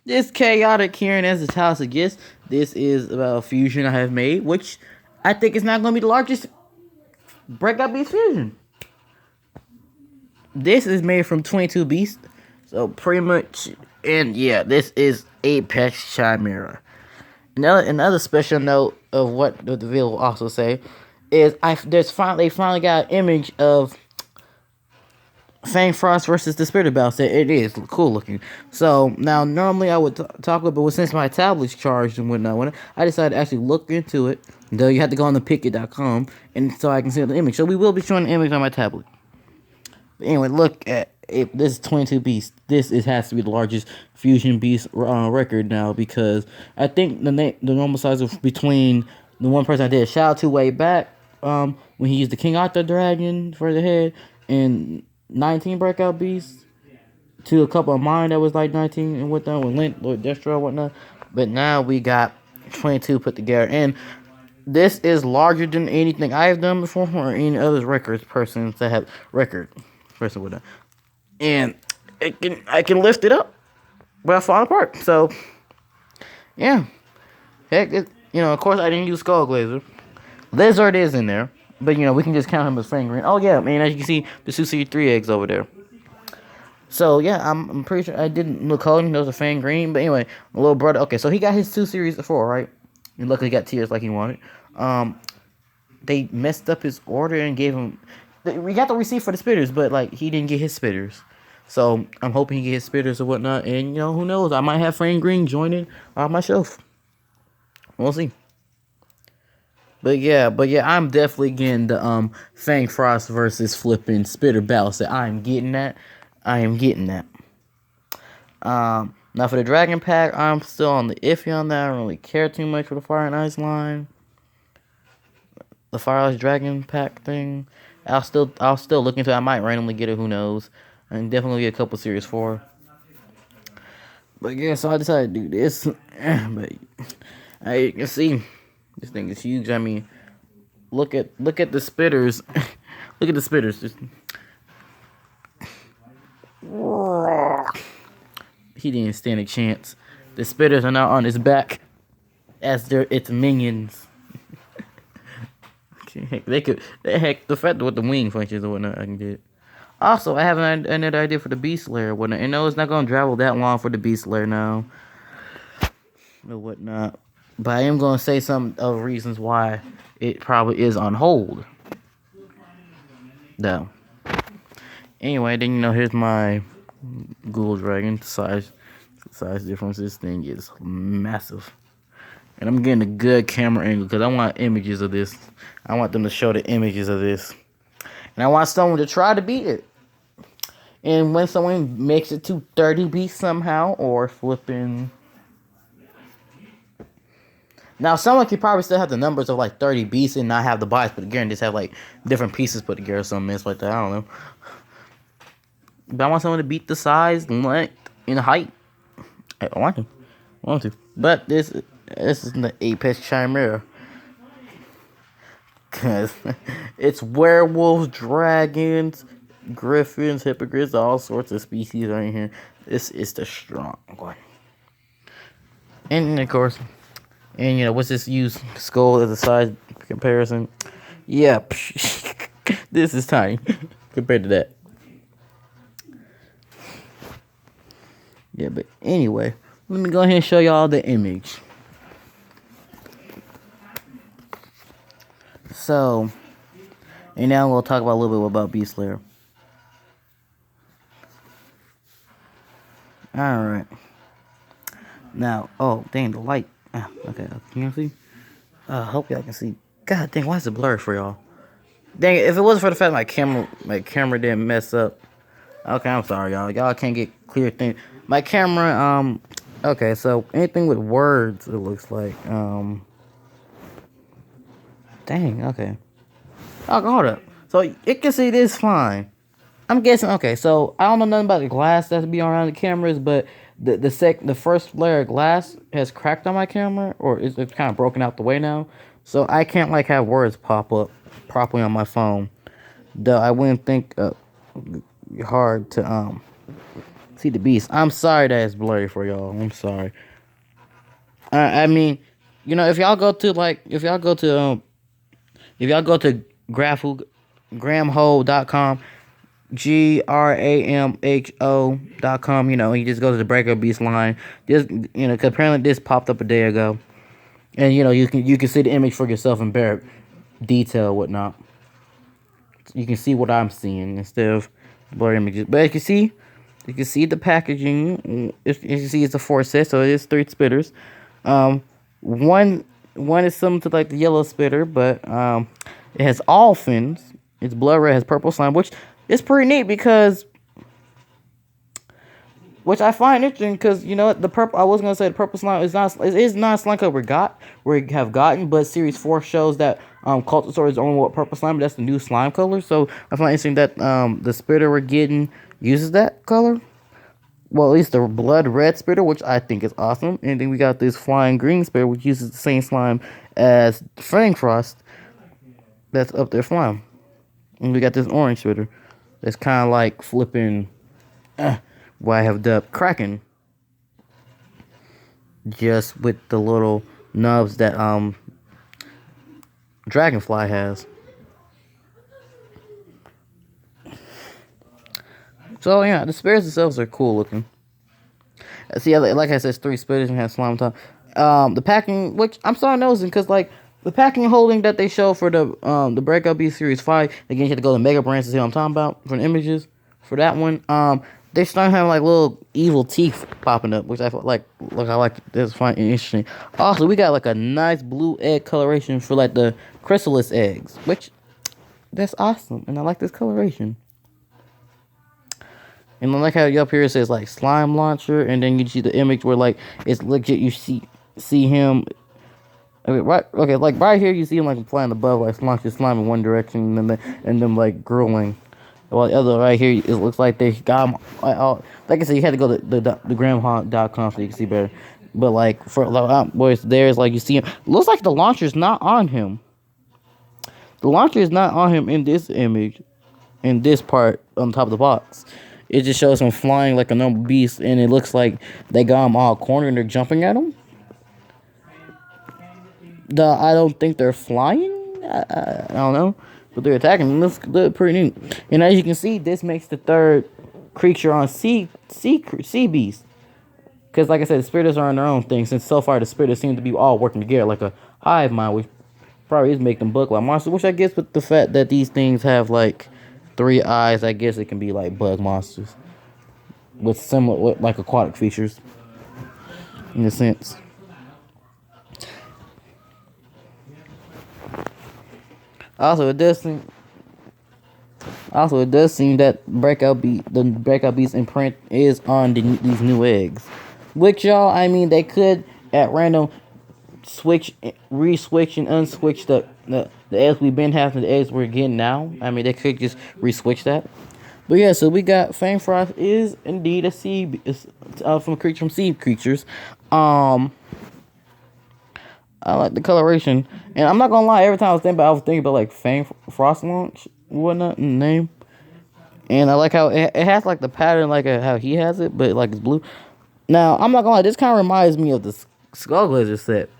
This chaotic Kieran as the title suggests, this is about a fusion I have made, which I think is not going to be the largest Breakout Beast fusion. This is made from 22 beasts, so pretty much, and yeah, this is Apex Chimera. Another special note of what the video will also say is they finally got an image of Fangfrost versus the Spirit Bounce. It is cool looking. So now normally I would talk about, but since my tablet's charged and whatnot, I decided to actually look into it. Though you have to go on the picket.com and so I can see the image. So we will be showing the image on my tablet. But anyway, look at it. This is 22 beast. This has to be the largest fusion beast record now, because I think the normal size of between the one person I did a shout out to way back when he used the King Arthur dragon for the head and 19 breakout beasts to a couple of mine that was like 19 and whatnot with Lint, Lord Destro and whatnot. But now we got 22 put together, and this is larger than anything I've done before or any other records persons that have record person with that. And I can lift it up without falling apart. So yeah, heck, of course I didn't use Skull Glazer. Lizard is in there, but we can just count him as fangering. Oh yeah, man, as you can see, the Susi 3 eggs over there. So yeah, I'm pretty sure I didn't look holding those are fang green. But anyway, my little brother. Okay, so he got his 2 series before, right? And luckily got tears like he wanted. They messed up his order and gave him. We got the receipt for the spitters, but like he didn't get his spitters. So I'm hoping he gets his spitters or whatnot. And who knows? I might have Fang Green joining my shelf. We'll see. But yeah, I'm definitely getting the Fang Frost versus flipping Spitter battle set. I am getting that. Now for the Dragon Pack, I'm still on the iffy on that. I don't really care too much for the Fire and Ice line. The Fire Ice Dragon Pack thing, I'll still look into it. I might randomly get it, who knows. And definitely get a couple Series 4. But yeah, so I decided to do this. But you can see, this thing is huge. I mean, look at the spitters. Look at the spitters. Just he didn't stand a chance. The spitters are now on his back as its minions. Heck, the fact with the wing functions or whatnot, I can get it. Also, I have another idea for the Beast Lair or whatnot. And no, it's not going to travel that long for the Beast Lair now. Or whatnot. But I am going to say some of the reasons why it probably is on hold. Though. Anyway, then here's my Ghoul Dragon. Size difference. This thing is massive. And I'm getting a good camera angle because I want images of this. I want them to show the images of this. And I want someone to try to beat it. And when someone makes it to 30 beats somehow, or flipping. Now, someone could probably still have the numbers of like 30 beats and not have the bodies put together and just have like different pieces put together or something like that. I don't know. But I want someone to beat the size, length, and height. I want to. But this is the Apex Chimera. Because it's werewolves, dragons, griffins, hippogriffs, all sorts of species right here. This is the strong one. And of course, what's this use skull as a size comparison? Yeah, this is tiny compared to that. Yeah, but anyway, let me go ahead and show y'all the image. So, and now we'll talk about a little bit about Beast Slayer. Alright. Now, oh, dang, the light. Okay, can you see? I hope y'all can see. God dang, why is it blurry for y'all? Dang it, if it wasn't for the fact my camera didn't mess up. Okay, I'm sorry, y'all. Y'all can't get clear things. My camera, okay, so anything with words, it looks like, dang, okay. Oh, hold up. So, it can see this fine. I'm guessing, okay, so, I don't know nothing about the glass that's be around the cameras, but the first layer of glass has cracked on my camera, or it's kind of broken out the way now. So, I can't, like, have words pop up properly on my phone. Though, I wouldn't think, hard to, See the beast. I'm sorry that it's blurry for y'all. I'm sorry. I mean, if y'all go to if y'all go to gramho.com, gramho.com, you just go to the Breakout Beast line. Just 'cause apparently this popped up a day ago, and you can see the image for yourself in better detail, whatnot. You can see what I'm seeing instead of blurry images. But you can see the packaging. You can see it's a 4 set, so it is 3 spitters. Um, one is similar to like the yellow spitter, but it has all fins. It's blood red, has purple slime, which is pretty neat because which I find interesting because the purple. I was gonna say the purple slime is not a slime color we have gotten, but Series 4 shows that Cultosaur is only what purple slime. But that's the new slime color, so I find it interesting that the spitter we're getting uses that color. Well, at least the blood red spitter, which I think is awesome. And then we got this flying green spitter, which uses the same slime as fangfrost that's up there flying. And we got this orange spitter that's kind of like flipping. Why I have dubbed Kraken, just with the little nubs that Dragonfly has. So yeah, the spirits themselves are cool looking. See, like I said, it's 3 spitters and has slime on top. The packing, which I'm starting noticing, because like the packing holding that they show for the Breakout B Series 5, again you have to go to Mega Brands to see what I'm talking about for the images for that one. They start having like little evil teeth popping up, which I feel like I like. That's fine and interesting. Also, we got like a nice blue egg coloration for like the chrysalis eggs, which that's awesome, and I like this coloration. And I like how up here it says like slime launcher, and then you see the image where like it's legit. You see him. Okay, like right here you see him like flying above, like launching slime in one direction, and then like grueling. Well, the other right here, it looks like they got him. Like I said, you had to go to the gramho.com so you can see better. But like for boys, there's like you see him. Looks like the launcher's not on him. The launcher is not on him in this image, in this part on top of the box. It just shows him flying like a normal beast, and it looks like they got him all cornered and they're jumping at him. I don't think they're flying. I don't know. But they're attacking. It looks pretty neat. And as you can see, this makes the third creature on sea beast. Because like I said, the spitters are on their own thing. Since so far the spitters seem to be all working together like a hive mind, which probably is making them look like monsters. Which I guess with the fact that these things have like 3 eyes, I guess it can be like bug monsters with similar like aquatic features in a sense. Also, it does seem that the Breakout Beast imprint is on these new eggs. Which y'all, I mean, they could at random re-switch and unswitch the eggs we've been having, the eggs we're getting now. I mean, they could just re-switch that. But yeah, so we got Fangfrost is indeed a sea, from a creature from sea creatures. I like the coloration, and I'm not gonna lie. Every time I was thinking about like Fang Frost Launch, whatnot in the name, and I like how it has like the pattern, like how he has it, but like it's blue. Now I'm not gonna lie. This kind of reminds me of the Skull Glazer set.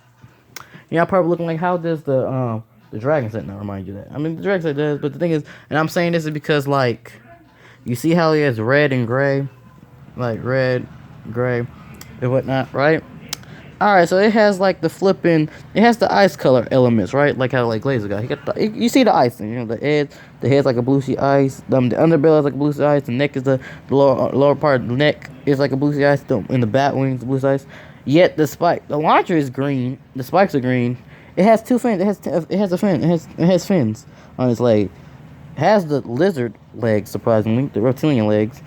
I'm probably looking like how does the Dragon set not remind you of that? I mean the Dragon set does, but the thing is, and I'm saying this is because like you see how he has red and gray, like red, gray, and whatnot, right? Alright, so it has like it has the ice color elements, right? Like how like Glazer got. You see the icing, the head's like a blue sea ice. The underbelly is like a blue sea ice. The neck is the lower part of the neck is like a blue sea ice. And the bat wings, blue sea ice. Yet the launcher is green. The spikes are green. It has 2 fins. It has a fin. It has fins on its leg. It has the lizard legs, surprisingly, the reptilian legs.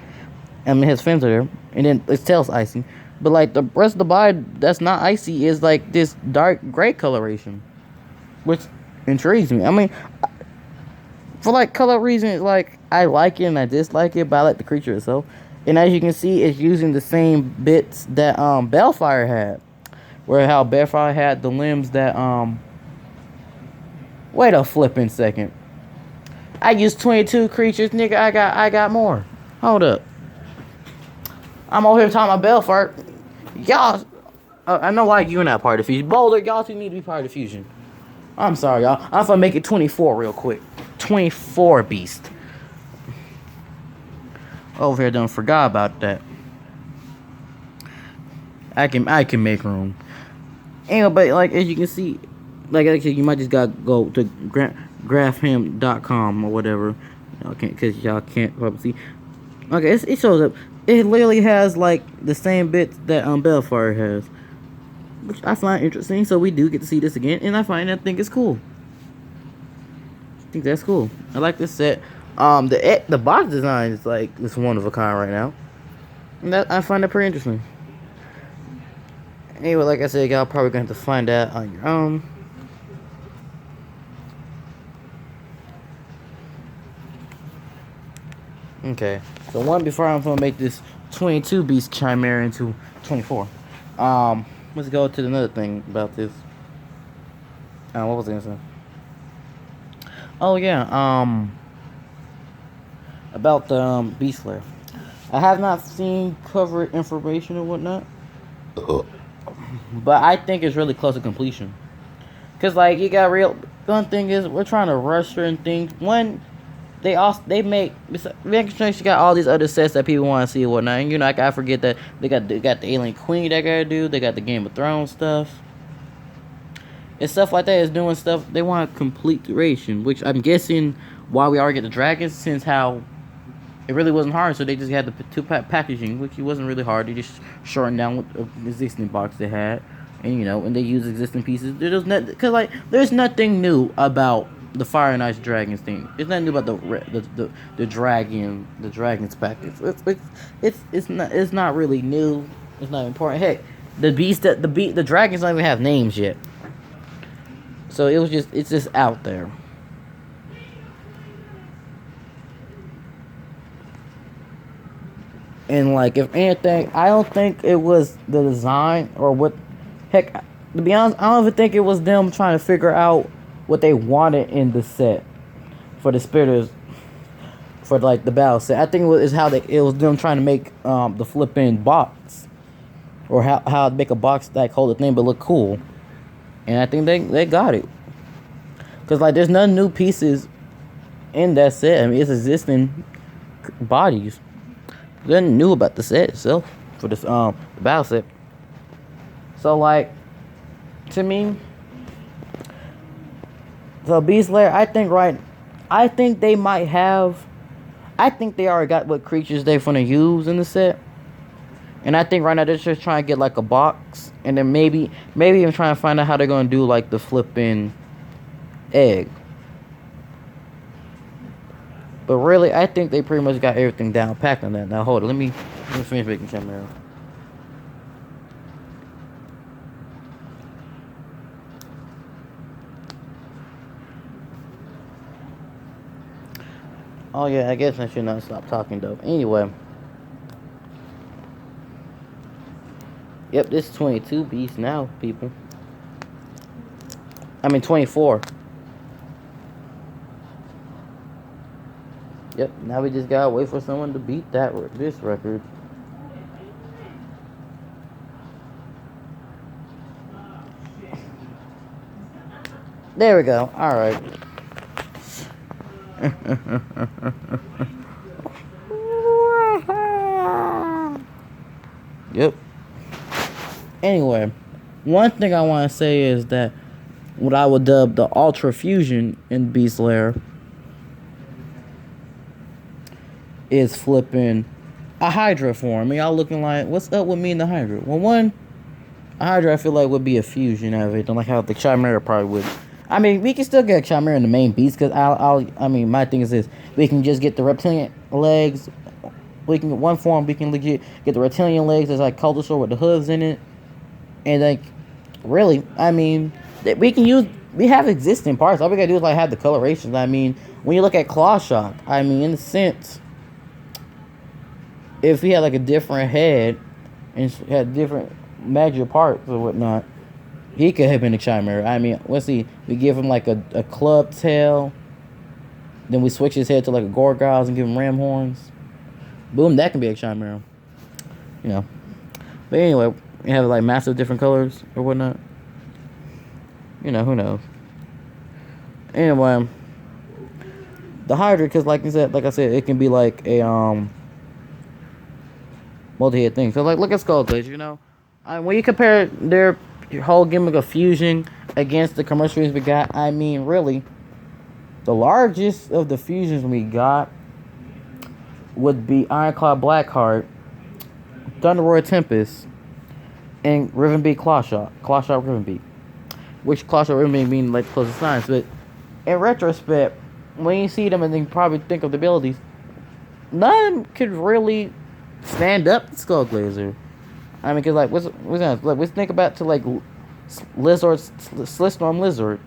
It has fins there, and then its tail's icy. But like the rest of the body that's not icy is like this dark gray coloration, which intrigues me. I mean, for like color reasons, like I like it and I dislike it, but I like the creature itself. And as you can see, it's using the same bits that Bellfire had, where how Bellfire had the limbs that Wait a flipping second. I used 22 creatures, nigga. I got more. Hold up. I'm over here talking about Belfort. Y'all, I know like you're not part of the fusion. Boulder, y'all two need to be part of the fusion. I'm sorry, y'all. I'm gonna make it 24 real quick. 24 beast. Over here, don't forgot about that. I can make room. Anyway, but like as you can see, like I said, you might just gotta go to graphhim.com or whatever. Because y'all can't probably see. Okay, it shows up. It literally has like the same bits that Bellfire has, which I find interesting. So we do get to see this again, and I think it's cool. I think that's cool. I like this set. The box design is like it's one of a kind right now, and that I find that pretty interesting. Anyway, like I said, y'all probably gonna have to find out on your own. Okay, so one before I'm gonna make this 22 beast chimera into 24. Let's go to another thing about this. What was I gonna say? Oh yeah, about the beast layer. I have not seen cover information or whatnot, but I think it's really close to completion. Cause like you got real. One thing is we're trying to rush certain things. One, they make sure got all these other sets that people want to see and whatnot. And like I forget that they got the Alien Queen that gotta do. They got the Game of Thrones stuff. And stuff like that is doing stuff. They want a complete duration, which I'm guessing why we already get the dragons, since how it really wasn't hard. So they just had the packaging, which it wasn't really hard. They just shortened down with the existing box they had, and and they use existing pieces. There's there's nothing new about the Fire and Ice Dragons thing. It's nothing new about the dragons package. It's not really new. It's not important. Heck, the dragons don't even have names yet. So it's just out there. And like if anything, I don't think it was the design or what. Heck, to be honest, I don't even think it was them trying to figure out what they wanted in the set for the spitters, for like the battle set. I think it was them trying to make the flipping box, or how to make a box that hold the thing but look cool. And I think they got it. Cause like there's none new pieces in that set. I mean, it's existing bodies. There's nothing new about the set itself for this the battle set. So like, to me, the Beast Lair, I think they might have. I think they already got what creatures they're gonna use in the set. And I think right now they're just trying to get like a box, and then maybe even trying to find out how they're gonna do like the flipping egg. But really, I think they pretty much got everything down packed on that. Now hold on, let me finish making chimera. Oh yeah, I guess I should not stop talking though. Anyway. Yep, this is 22 beast now, people. I mean 24. Yep, now we just gotta wait for someone to beat this record. There we go. Alright. Yep. Anyway, one thing I want to say is that what I would dub the Ultra Fusion in Beast Lair is flipping a Hydra form. And y'all looking like, what's up with me and the Hydra? Well, one, a Hydra I feel like would be a fusion of it, like how the Chimera probably would. I mean, we can still get a Chimera in the main beast, because I mean, my thing is this: we can just get the reptilian legs. We can get one form. We can legit get the reptilian legs as like Cultosaur with the hooves in it. And like, really, I mean, we have existing parts. All we gotta do is like have the colorations. I mean, when you look at Claw Shock, I mean, in a sense, if he had like a different head and had different major parts or whatnot, he could have been a Chimera. I mean, let's see, we give him like a club tail, then we switch his head to like a Gorgoz and give him ram horns. Boom, that can be a Chimera. you know. But anyway, you have like massive different colors or whatnot. You know, who knows? Anyway, the Hydra, because like I said, it can be like a multi-hit thing. So like, look at Skull Glitch. You know, when you compare their whole gimmick of fusion against the commercials we got, I mean, really, the largest of the fusions we got would be Ironclad Blackheart, Thunderoid Tempest, and Rivenbeak Clawshot. Clawshot Rivenbeak. Which Clawshot Rivenbeak mean like closest signs, but in retrospect, when you see them and then probably think of the abilities, none of them could really stand up to Skull Glazer. I mean, cause like what's that? Like, let's think about to like Lizard, Slitstorm Lizard.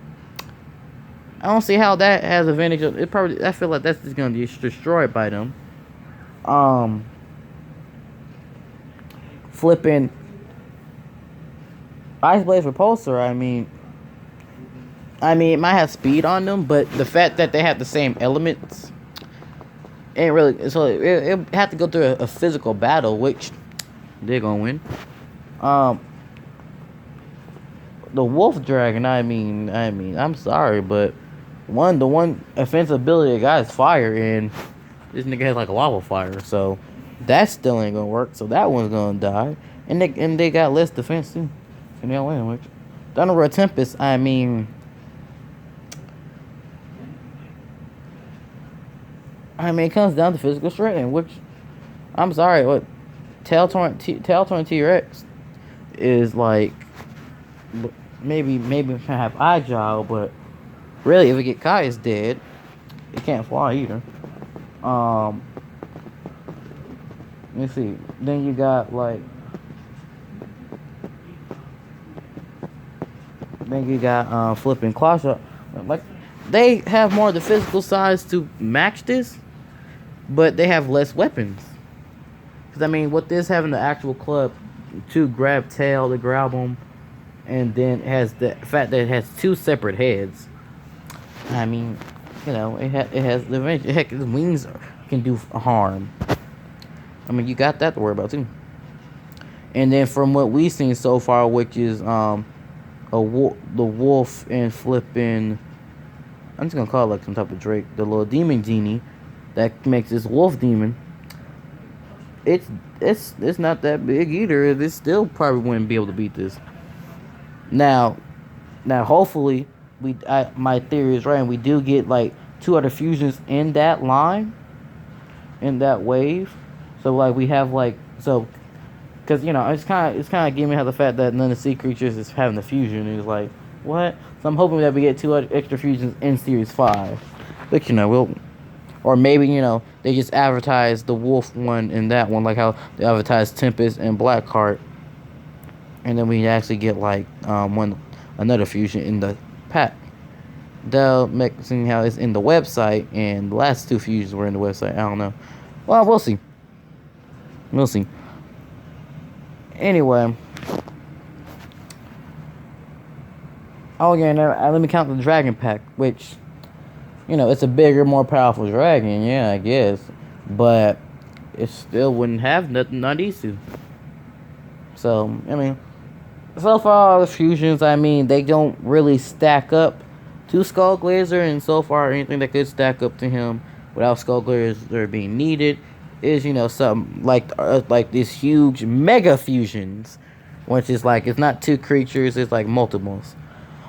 I don't see how that has advantage of it. Probably, I feel like that's just gonna be destroyed by them. Flipping Ice Blaze Repulsor. I mean, it might have speed on them, but the fact that they have the same elements ain't really. So it have to go through a physical battle, which they're gonna win. The Wolf Dragon. I mean, I'm sorry, but the one offensive ability I got is fire, and this nigga has like a lava fire, so that still ain't gonna work. So that one's gonna die, and they got less defense too. And they don't win much. Thunderoid Tempest. I mean, it comes down to physical strength, which I'm sorry, what Tailtorn T-Rex is like. Maybe can have agile, but really, if we get Kai is dead, it can't fly either. Let me see. Then you got like. Then you got flipping Clawshot. Like, they have more of the physical size to match this, but they have less weapons. Because I mean, with this having the actual club to grab tail to grab them, and then it has the fact that it has two separate heads. I mean, you know, it has the heck, the wings can do harm. I mean, you got that to worry about too. And then from what we've seen so far, which is the wolf and flipping, I'm just gonna call it like some type of Drake, the little demon genie that makes this wolf demon. It's not that big either. It still probably wouldn't be able to beat this. Now, hopefully, my theory is right, and we do get like 2 other fusions in that line, in that wave. So like we have like because you know it's kind of giving me how the fact that none of the sea creatures is having the fusion is like what. So I'm hoping that we get 2 other extra fusions in Series 5, but you know or maybe you know they just advertise the wolf one in that one, like how they advertise Tempest and Blackheart. And then we actually get like another fusion in the pack. They'll make seeing how it's in the website, and the last 2 fusions were in the website. I don't know. Well, we'll see. We'll see. Anyway. Oh yeah, now let me count the dragon pack, which, you know, it's a bigger, more powerful dragon. Yeah, I guess, but it still wouldn't have nothing on these 2. So I mean. So far, all the fusions, I mean, they don't really stack up to Skull Glazer, and so far, anything that could stack up to him without Skull Glazer being needed is, you know, something like these huge mega fusions, which is like, it's not 2 creatures, it's like multiples.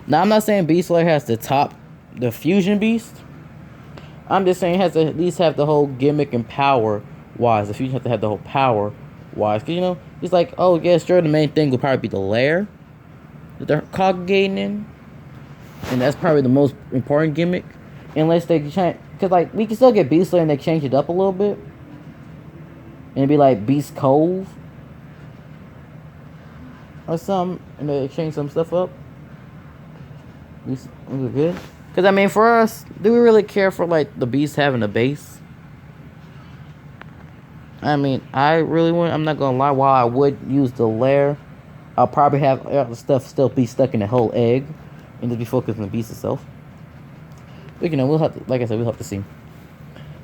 Now, I'm not saying Beast Slayer has to top the fusion beast. I'm just saying it has to at least have the whole gimmick and power wise. The fusion has to have the whole power wise, because you know he's like, oh yeah, sure, the main thing will probably be the lair that they're congregating in, and that's probably the most important gimmick, unless they change, because like we can still get Beast Slayer and they change it up a little bit and it'd be like Beast Cove or something, and they change some stuff up. Is it good? Because I mean, for us, do we really care for like the beast having a base? I mean, I really wouldn't. I'm not gonna lie. While I would use the lair, I'll probably have the stuff still be stuck in the whole egg, and just be focused on the beast itself. But you know, we'll have to, like I said, we'll have to see.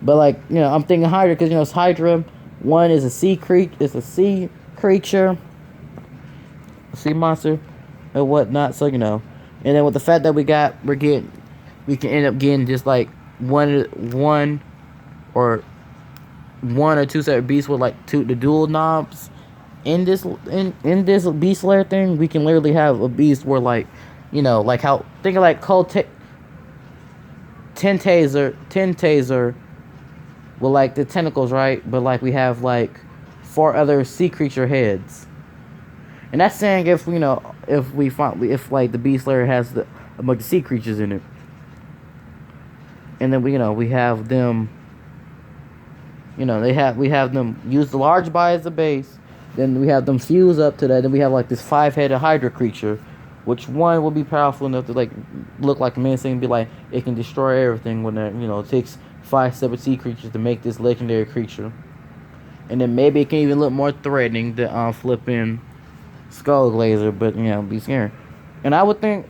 But like, you know, I'm thinking Hydra because you know, it's Hydra. One is a sea creature, sea monster, and whatnot. So and then with the fact that we can end up getting just like one or one or two separate beasts with like the dual knobs. In this beast layer thing, we can literally have a beast where like, like how think of like ten taser with like the tentacles, right? But like we have like 4 other sea creature heads. And that's saying if if like the beast layer has a bunch of sea creatures in it. And then we have them, we have them use the large body as a base. Then we have them fuse up to that. Then we have like this 5-headed Hydra creature, which one will be powerful enough to like look like a menacing and be like it can destroy everything. When it takes 5 separate sea creatures to make this legendary creature. And then maybe it can even look more threatening than flipping Skull Glazer, but be scary. And I would think,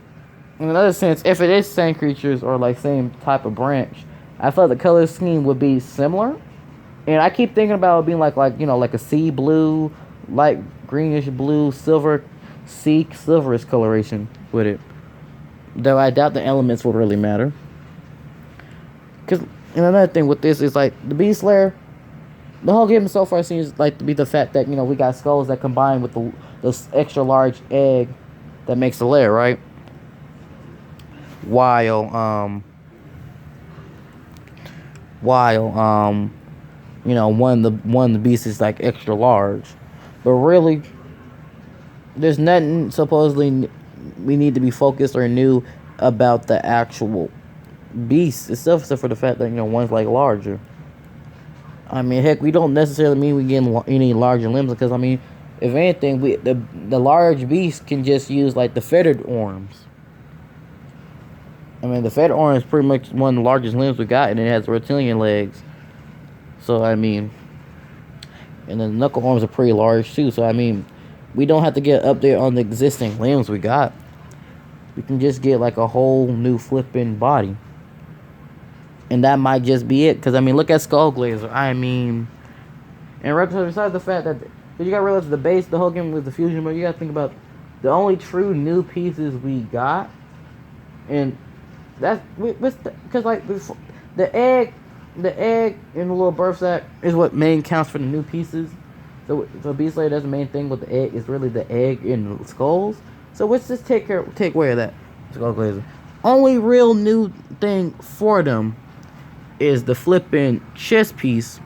in another sense, if it is same creatures or like same type of branch, I feel like the color scheme would be similar. And I keep thinking about it being like a sea blue, light greenish blue, silverish coloration with it. Though I doubt the elements will really matter. Cause another thing with this is like the Beast Slayer. The whole game so far seems like to be the fact that we got skulls that combine with the extra large egg that makes the lair, right? While one of the beasts is like extra large, but really there's nothing supposedly we need to be focused or new about the actual beast itself, except for the fact that one's like larger. I mean, heck, we don't necessarily mean we get any larger limbs, because I mean, if anything, the large beast can just use like the feathered arms. I mean, the feathered arm is pretty much one of the largest limbs we got, and it has reptilian legs. So I mean, and the knuckle arms are pretty large too. So I mean, we don't have to get up there on the existing limbs we got. We can just get like a whole new flipping body. And that might just be it. Because, I mean, look at Skull Glazer. I mean, and besides the fact that you got to realize the base, the whole game with the fusion, but you got to think about the only true new pieces we got. And that's because, like, the egg in the little birth sack is what main counts for the new pieces. So Beast Slayer, that's the main thing with the egg, is really the egg in the skulls. So let's just take away of that. Skull Glazer. Only real new thing for them is the flipping chest piece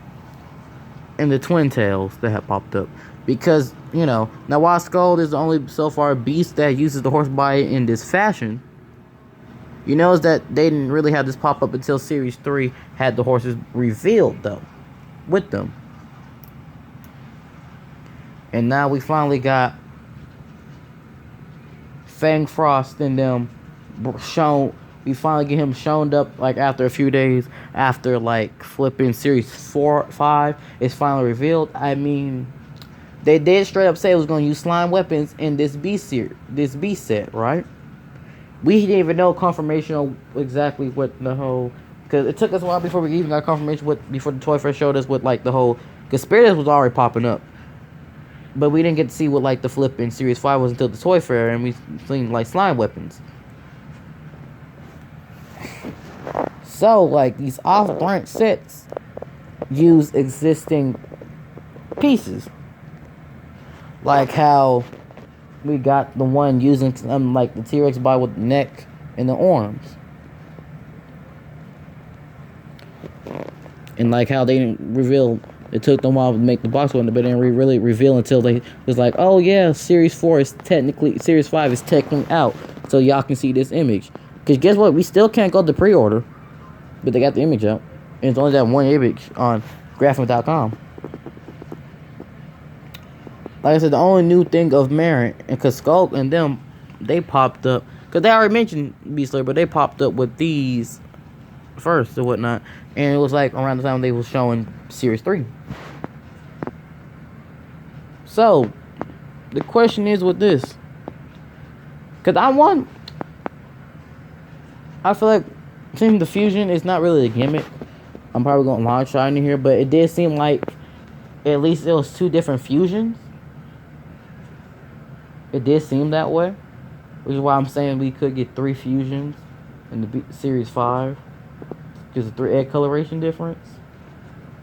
and the twin tails that have popped up. Because, now while Skull is the only so far beast that uses the horse body in this fashion, is that they didn't really have this pop up until Series 3 had the horses revealed, though, with them. And now we finally got Fangfrost in them shown. We finally get him shown up like after a few days after like flipping Series 5 is finally revealed. I mean, they did straight up say it was going to use slime weapons in this beast set, right? We didn't even know confirmation of exactly what the whole, because it took us a while before we even got confirmation before the toy first showed us what like the whole, because Spirit was already popping up. But we didn't get to see what like the flipping Series 5 was until the toy fair, and we seen like slime weapons. So like these off-branch sets use existing pieces, like how we got the one using like the T-Rex body with the neck and the arms, and like how they didn't reveal. It took them a while to make the box one, but they didn't really reveal until they was like, oh yeah, Series 5 is technically out, so y'all can see this image. Because guess what? We still can't go to pre-order, but they got the image out, and it's only that one image on graphic.com. Like I said, the only new thing of merit, and because Skulk and them, they popped up, because they already mentioned Beast Slayer, but they popped up with these first or whatnot, and it was like around the time they was showing Series 3. So the question is with this, because I feel like seeing the fusion is not really a gimmick. I'm probably going to launch shine in here, but it did seem like at least it was 2 different fusions. It did seem that way, which is why I'm saying we could get 3 fusions in the Series 5. Because the 3 egg coloration difference.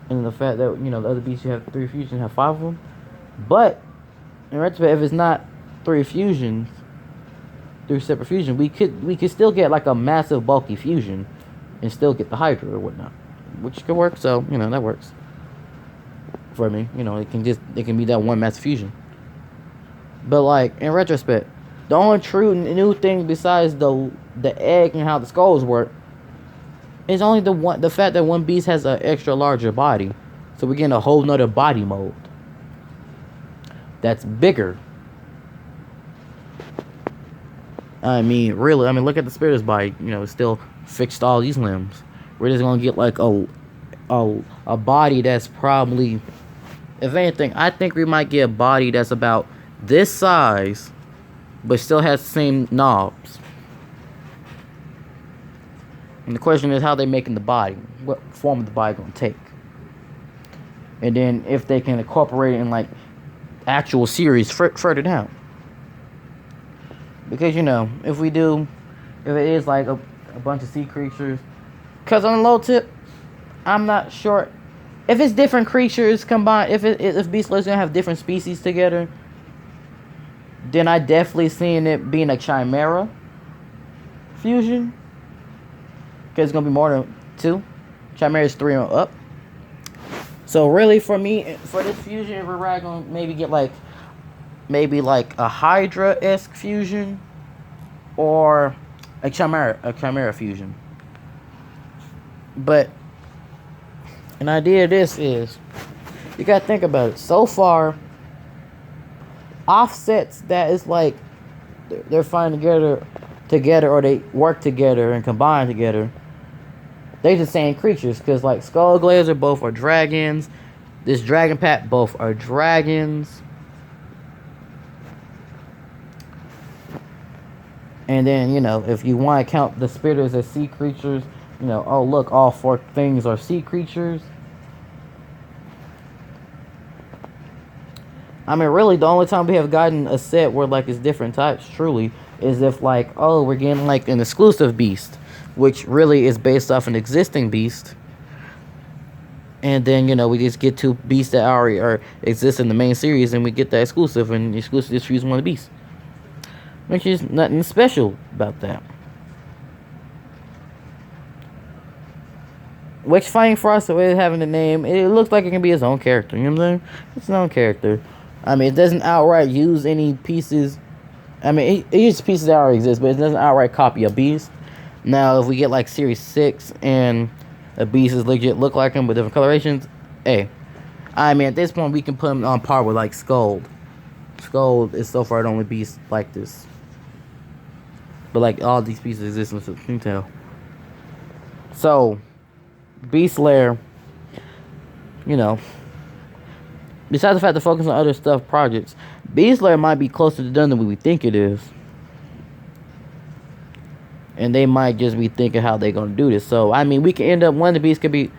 And the fact that, the other beasts you have 3 fusions have 5 of them. But, in retrospect, if it's not 3 fusions, 3 separate fusions, we could still get like a massive bulky fusion and still get the Hydra or whatnot. Which could work, so, that works. For me, it can be that one massive fusion. But like, in retrospect, the only true new thing besides the egg and how the skulls work is only the fact that one beast has an extra larger body. So we're getting a whole nother body mode that's bigger. Really, look at the spirit's body. It's still fixed all these limbs. We're just gonna get like a body that's probably, if anything, I think we might get a body that's about this size, but still has the same knobs. And the question is how they making the body. What form of the body gonna take? And then if they can incorporate it in like actual series further down. Because if it is like a bunch of sea creatures, because on the low tip, I'm not sure if it's different creatures combined. If Beast Slayer's gonna have different species together, then I definitely seeing it being a chimera fusion. Because it's gonna be more than 2. Chimera is 3 and up. So really, for me, for this fusion, we're probably gonna maybe get like a Hydra-esque fusion or a chimera fusion. But an idea of this is, you gotta think about it. So far, offsets that is like they're finding together, or they work together and combine together. They the same creatures, because like Skull Glazer both are dragons. This Dragon Pack both are dragons. And then, if you want to count the spitters as sea creatures, oh look, all 4 things are sea creatures. Really, the only time we have gotten a set where like it's different types, truly, is if like, oh, we're getting like an exclusive beast, which really is based off an existing beast. And then, we just get 2 beasts that already exist in the main series, and we get that exclusive, and the exclusive just choose one of the beasts. Which is nothing special about that. Which fangfrost, the way it's having the name, it looks like it can be its own character. You know what I'm saying? It's its own character. It doesn't outright use any pieces. It uses pieces that already exist, but it doesn't outright copy a beast. Now, if we get like Series 6 and a beast is legit look like him with different colorations, hey. At this point, we can put him on par with like Scold. Scold is so far the only beast like this. But like all these pieces exist in the you can tell. So, Beast Slayer, besides the fact to focus on other stuff projects, Beast Slayer might be closer to done than we think it is. And they might just be thinking how they're gonna do this. So we can end up, one of the beasts could be,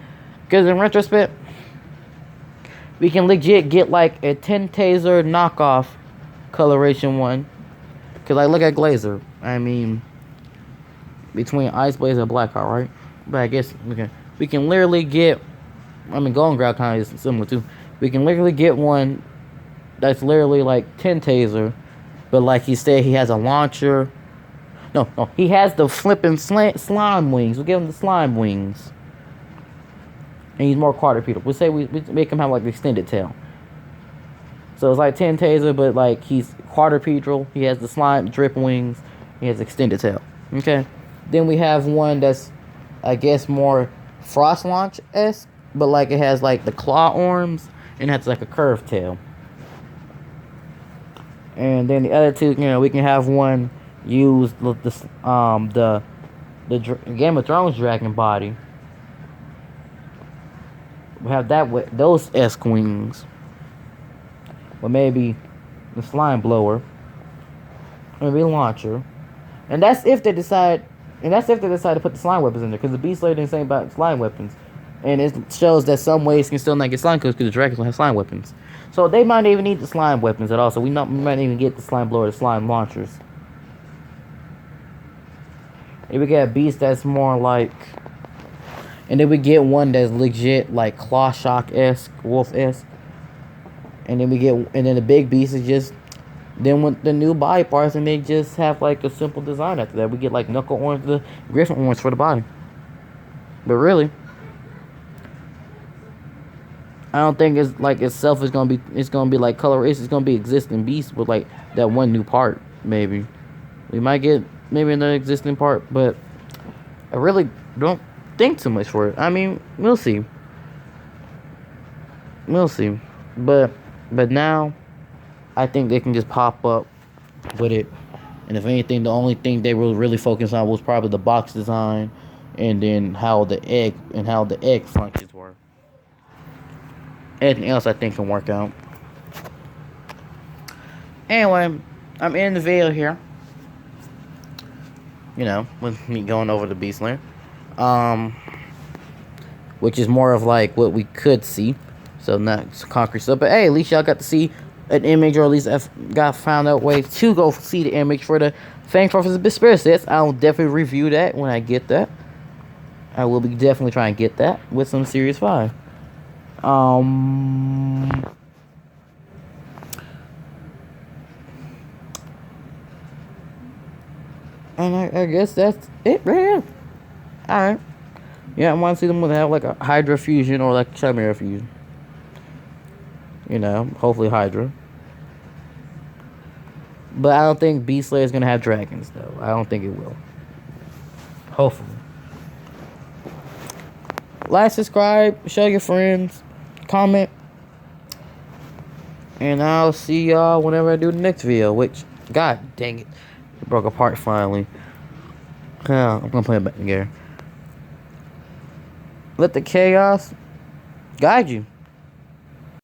because in retrospect, we can legit get like a 10 taser knockoff coloration one. Because like, look at Glazer. Between Ice Blazer and Blackhawk, right? But I guess we can literally get, Golden Ground kind of is similar too. We can literally get one that's literally like 10 taser, but like he said, he has a launcher. No, he has the flipping slime wings. We'll give him the slime wings. And he's more quadrupedal. We'll say we make him have like the extended tail. So it's like 10 taser, but like he's quadrupedal. He has the slime drip wings. He has extended tail. Okay. Then we have one that's, I guess, more frost launch-esque, but like it has like the claw arms and has like a curved tail. And then the other 2, we can have one use the Game of Thrones dragon body. We have that with those esque wings. Or maybe the slime blower. Maybe a launcher. And that's if they decide to put the slime weapons in there. Because the Beast Slayer didn't say about slime weapons. And it shows that some ways can still not get slime because the dragons don't have slime weapons. So they might even need the slime weapons at all. So we might even get the slime blower, the slime launchers. If we get a beast that's more like, and then we get one that's legit like Claw Shock-esque, Wolf-esque. And then the big beast is just then with the new body parts, and they just have like a simple design after that. We get like knuckle orange, the griffin orange for the body. But really, I don't think it's like itself is gonna be like color. It's gonna be existing beast with like that one new part. Maybe we might get maybe another existing part, but I really don't think too much for it. I mean, we'll see. We'll see. But now, I think they can just pop up with it. And if anything, the only thing they were really focused on was probably the box design, and then how the egg functions were. Anything else I think can work out. Anyway, I'm in the video here. You know, with me going over the Beastland. Which is more of like what we could see. So not concrete stuff. But hey, at least y'all got to see an image, or at least I got found out way to go see the image for the fangfrost spirit sets. I'll definitely review that when I get that. I will be definitely trying to get that with some Series 5. And I guess that's it, man. Alright. Yeah, I want to see them have like a Hydra fusion or like Chimera fusion. You know, hopefully Hydra. But I don't think Beast Slayer is going to have dragons, though. I don't think it will. Hopefully. Like, subscribe, show your friends, comment. And I'll see y'all whenever I do the next video, which, god dang it, it broke apart finally. Yeah, I'm going to play it back together. Let the chaos guide you.